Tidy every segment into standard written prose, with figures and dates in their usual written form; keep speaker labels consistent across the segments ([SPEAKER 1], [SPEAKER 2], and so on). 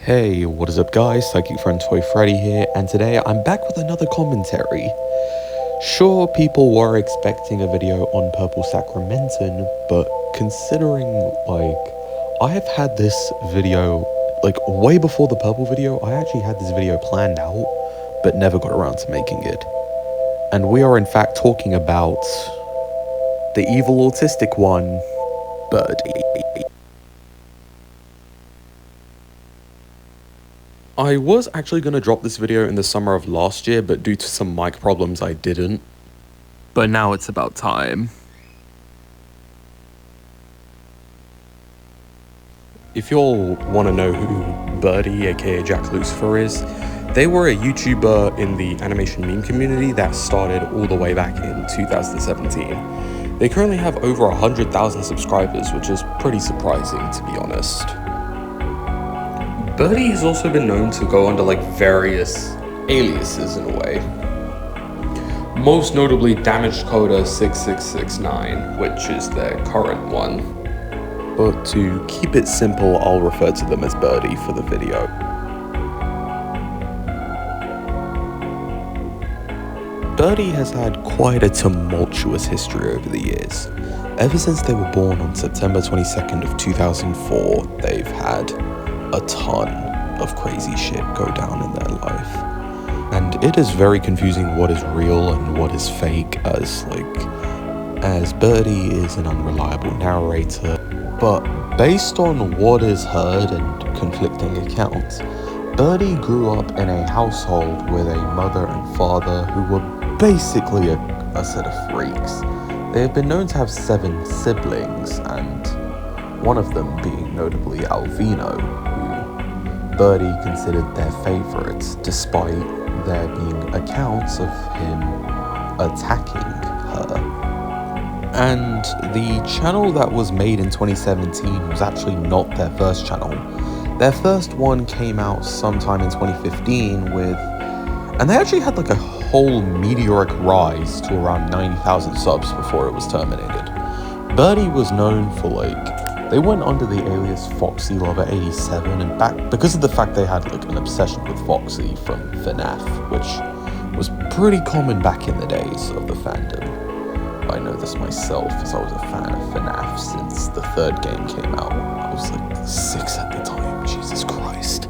[SPEAKER 1] Hey, what is up guys, Psychic Friend Toy Freddy here, and today I'm back with another commentary. Sure, people were expecting a video on Purple Sacramentan, but considering, I have had this video, way before the Purple video, I actually had this video planned out, but never got around to making it. And we are in fact talking about the evil autistic one, Birdie. I was actually going to drop this video in the summer of last year, but due to some mic problems I didn't. But now it's about time. If you all want to know who Birdie aka Jack Lucifer is, they were a YouTuber in the animation meme community that started all the way back in 2017. They currently have over 100,000 subscribers, which is pretty surprising to be honest. Birdie has also been known to go under various aliases in a way. Most notably Damaged Coda 6669, which is their current one. But to keep it simple, I'll refer to them as Birdie for the video. Birdie has had quite a tumultuous history over the years. Ever since they were born on September 22nd of 2004, they've had a ton of crazy shit go down in their life, and it is very confusing what is real and what is fake, as Birdie is an unreliable narrator. But based on what is heard and conflicting accounts, Birdie grew up in a household with a mother and father who were basically a set of freaks. They have been known to have 7 siblings, and one of them being notably Alvino, Birdie considered their favourites, despite there being accounts of him attacking her. And the channel that was made in 2017 was actually not their first channel. Their first one came out sometime in 2015 and they actually had a whole meteoric rise to around 90,000 subs before it was terminated. Birdie was known for they went under the alias Foxy Lover 87, and because of the fact they had an obsession with Foxy from FNAF, which was pretty common back in the days of the fandom. I know this myself, as I was a fan of FNAF since the 3rd game came out. I was 6 at the time, Jesus Christ.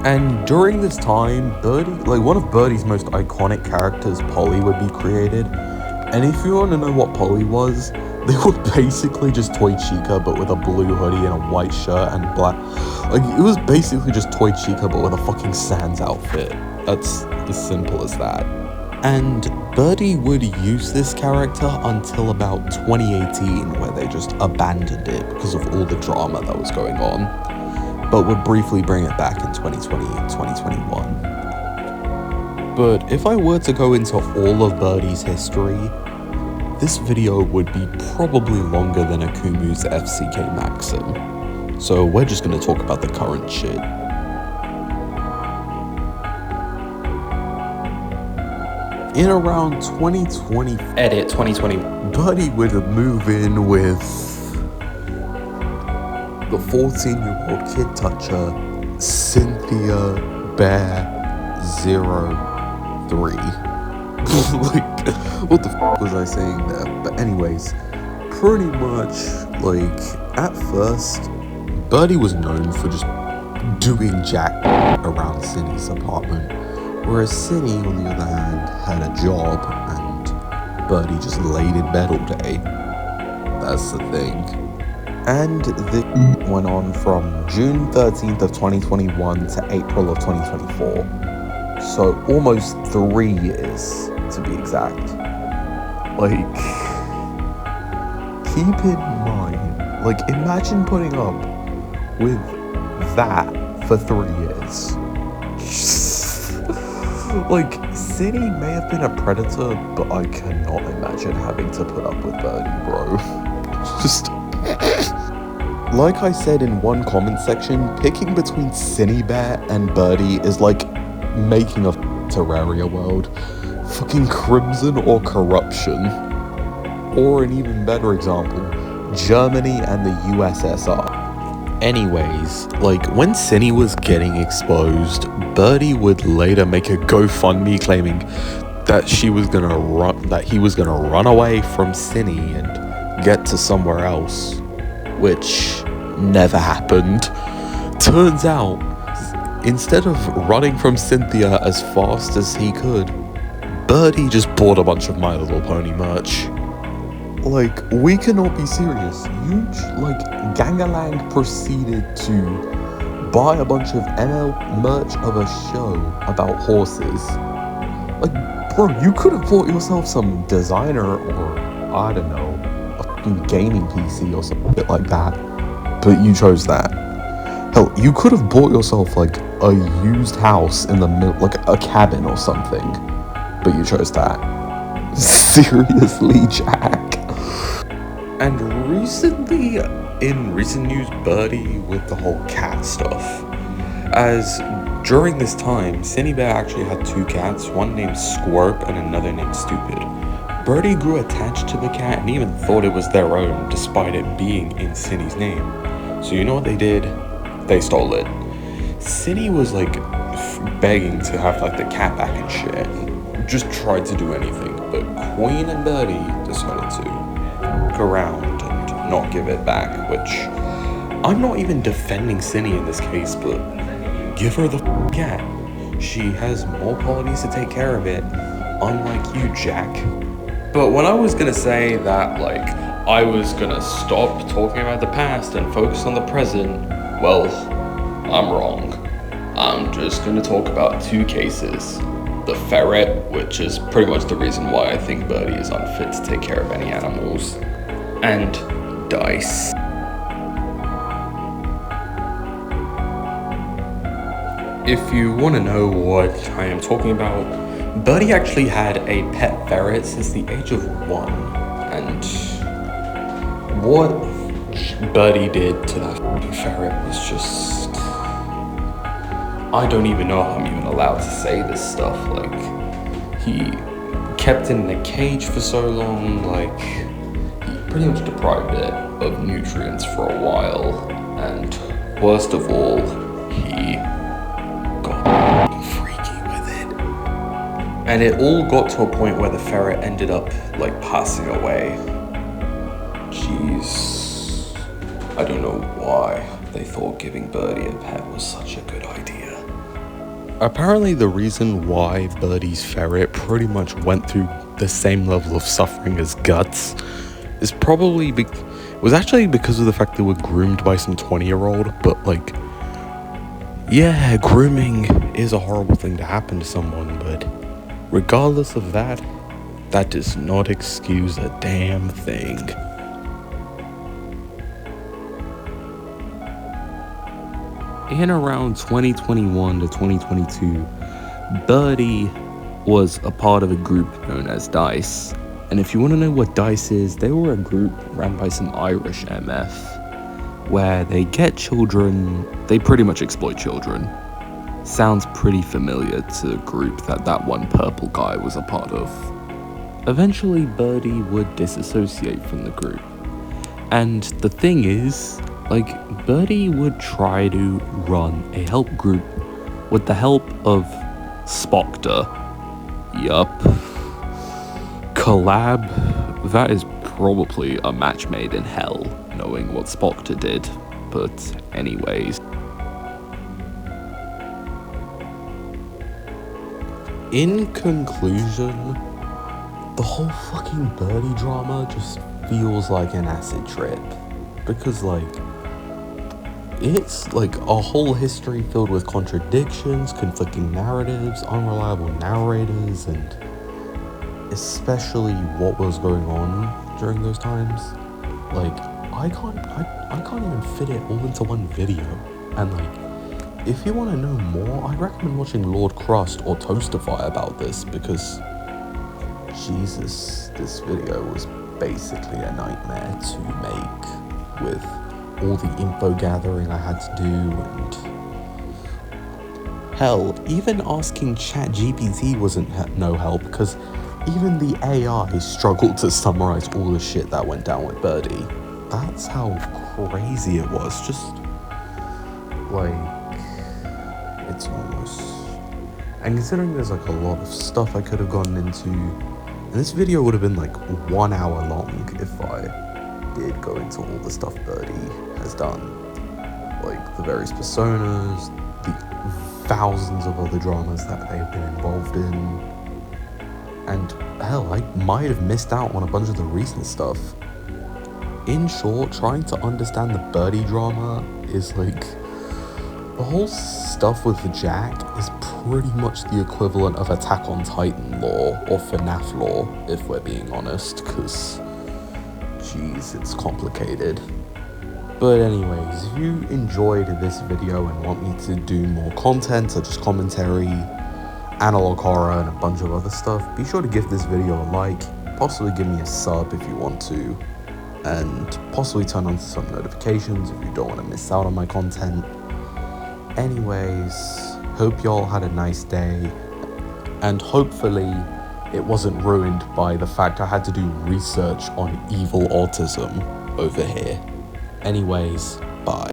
[SPEAKER 1] And during this time, Birdie, one of Birdie's most iconic characters, Polly, would be created. And if you want to know what Polly was, they were basically just Toy Chica, but with a blue hoodie and a white shirt and black. It was basically just Toy Chica, but with a fucking Sans outfit. That's as simple as that. And Birdie would use this character until about 2018, where they just abandoned it because of all the drama that was going on, but would briefly bring it back in 2020 and 2021. But if I were to go into all of Birdie's history, this video would be probably longer than Akumu's FCK Maxim, so we're just going to talk about the current shit. In around 2020, edit 2020, Birdie would move in with the 14-year-old kid toucher, Cynthia Bear 03. What the f was I saying there? But anyways, pretty much, at first, Birdie was known for just doing jack around Cindy's apartment, whereas Cindy, on the other hand, had a job, and Birdie just laid in bed all day. That's the thing. And this went on from June 13th of 2021 to April of 2024. So almost 3 years, to be exact. Keep in mind, imagine putting up with that for 3 years. City may have been a predator, but I cannot imagine having to put up with Birdie, bro. Just... like I said in one comment section, picking between Cinnabear and Birdie is making a Terraria world. Fucking Crimson or Corruption. Or an even better example, Germany and the USSR. Anyways, like when Cindy was getting exposed, Birdie would later make a GoFundMe claiming that he was gonna run away from Cindy and get to somewhere else, which never happened. Turns out, instead of running from Cynthia as fast as he could, Birdie just bought a bunch of My Little Pony merch. Like, we cannot be serious. Gangalang proceeded to buy a bunch of ML merch of a show about horses. Like, bro, you could have bought yourself some designer or, I don't know, a fucking gaming PC or something like that. But you chose that. Hell, you could have bought yourself, like, a used house in the middle, like a cabin or something. But you chose that. Seriously, Jack? And recently, in recent news, Birdie with the whole cat stuff. As during this time, Cindy Bear actually had two cats, one named Squirp and another named Stupid. Birdie grew attached to the cat and even thought it was their own, despite it being in Cindy's name. So you know what they did? They stole it. Cindy was like begging to have like the cat back and shit, and just tried to do anything, but Queen and Birdie decided to around and not give it back, which I'm not even defending Cindy in this case, but give her the cat. She has more qualities to take care of it, unlike you, Jack. But when I was gonna say that, like, I was gonna stop talking about the past and focus on the present, well, I'm wrong. I'm just gonna talk about two cases. The ferret, which is pretty much the reason why I think Birdie is unfit to take care of any animals, and Dice. If you want to know what I am talking about, Birdie actually had a pet ferret since the age of 1, and what Birdie did to that ferret was just... I don't even know if I'm even allowed to say this stuff. Like, he kept it in a cage for so long, like, he pretty much deprived it of nutrients for a while, and worst of all, he got freaky with it. And it all got to a point where the ferret ended up, like, passing away. Jeez. I don't know why they thought giving Birdie a pet was such a good idea. Apparently the reason why Birdie's ferret pretty much went through the same level of suffering as Guts is probably was actually because of the fact they were groomed by some 20-year-old, but like, yeah, grooming is a horrible thing to happen to someone, but regardless of that, that does not excuse a damn thing. In around 2021 to 2022, Birdie was a part of a group known as Dice. And if you want to know what Dice is, they were a group ran by some Irish MF, where they get children, they pretty much exploit children. Sounds pretty familiar to the group that one purple guy was a part of. Eventually, Birdie would disassociate from the group. And the thing is, like, Birdie would try to run a help group with the help of Spoctor. Yup. Collab, that is probably a match made in hell, knowing what Spoctor did. But anyways. In conclusion, the whole fucking Birdie drama just feels like an acid trip. Because, like, it's like a whole history filled with contradictions, conflicting narratives, unreliable narrators, and especially what was going on during those times. Like, I can't even fit it all into one video. And like, if you want to know more, I recommend watching Lord Crust or Toastify about this, because Jesus, this video was basically a nightmare to make, with all the info gathering I had to do, and hell, even asking ChatGPT wasn't no help, because even the AI struggled to summarize all the shit that went down with Birdie. That's how crazy it was. Just like, it's almost... And considering there's like a lot of stuff I could have gone into, and this video would have been like 1 hour long if I did go into all the stuff Birdie has done. Like the various personas, the thousands of other dramas that they've been involved in. And hell, I might have missed out on a bunch of the recent stuff. In short, trying to understand the Birdie drama is like... The whole stuff with the Jack is pretty much the equivalent of Attack on Titan lore, or FNAF lore, if we're being honest, because, jeez, it's complicated. But anyways, if you enjoyed this video and want me to do more content, such as commentary, analog horror, and a bunch of other stuff, be sure to give this video a like, possibly give me a sub if you want to, and possibly turn on some notifications if you don't want to miss out on my content. Anyways, hope y'all had a nice day, and hopefully it wasn't ruined by the fact I had to do research on evil autism over here. Anyways, bye.